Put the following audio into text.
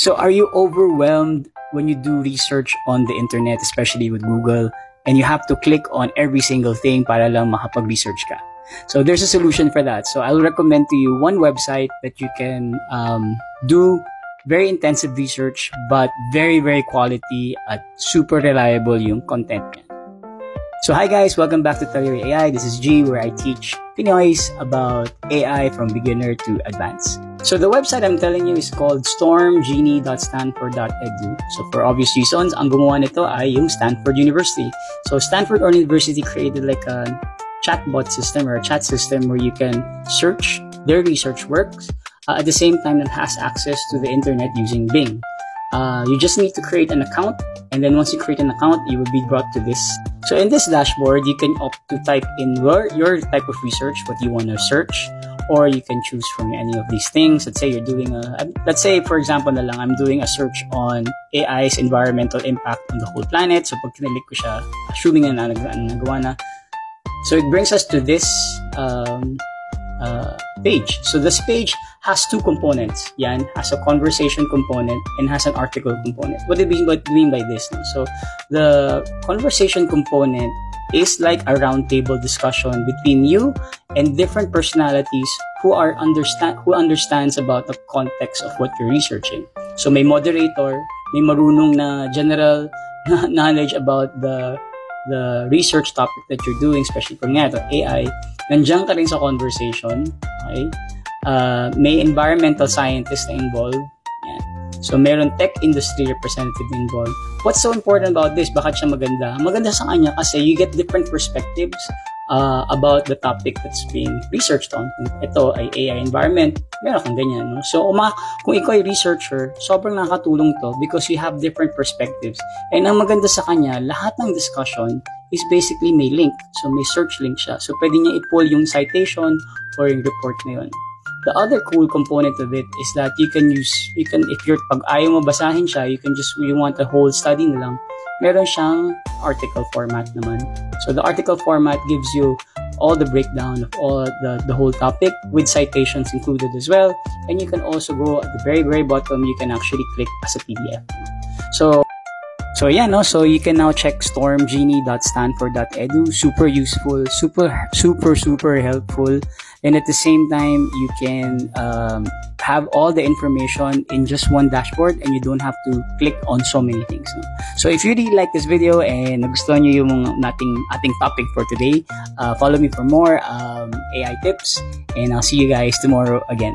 So are you overwhelmed when you do research on the internet, especially with Google, and you have to click on every single thing para lang makapag-research ka? So there's a solution for that. So I'll recommend to you one website that you can do very intensive research, but very, very quality at super reliable yung content niya. So hi guys, welcome back to Taliri AI. This is G, where I teach Pinoys about AI from beginner to advanced. So the website I'm telling you is called stormgenie.stanford.edu. So for obvious reasons, ang gumawa nito ay yung Stanford University. So Stanford University created like a chatbot system or a chat system where you can search their research works at the same time that has access to the internet using Bing. You just need to create an account, and then once you create an account, you will be brought to this. So in this dashboard, you can opt to type in your type of research, what you want to search, or you can choose from any of these things. Let's say you're doing let's say for example na lang, I'm doing a search on AI's environmental impact on the whole planet. So pag kinilik ko siya, assuming na nagawa na. So it brings us to this page. So this page has two components. Yan, has a conversation component and has an article component. What do you mean by this? So the conversation component is like a roundtable discussion between you and different personalities who understands about the context of what you're researching. So may moderator, may marunong na general knowledge about the research topic that you're doing, especially kung nga ito, AI. Nandiyan ka rin sa conversation. Okay? May environmental scientist na involved. Yan. So, meron tech industry representative involved. What's so important about this? Bakit siya maganda? Maganda sa kanya kasi you get different perspectives about the topic that's being researched on. Kung ito ay AI environment, meron kang ganyan. No? So, kung ikaw ay researcher, sobrang nakatulong to because you have different perspectives. And ang maganda sa kanya, lahat ng discussion is basically may link. So, may search link siya. So, pwede niya i-pull yung citation or yung report na yun. The other cool component of it is that if pag ayaw mo basahin siya, you want a whole study na lang, meron siyang article format naman. So the article format gives you all the breakdown of all the whole topic with citations included as well. And you can also go at the very, very bottom, you can actually click as a PDF. So yeah, no. So you can now check stormgenie.stanford.edu. Super useful, super helpful, and at the same time, you can have all the information in just one dashboard, and you don't have to click on so many things. No? So if you really like this video and nagustuhan niyo yung ating topic for today, follow me for more AI tips, and I'll see you guys tomorrow again.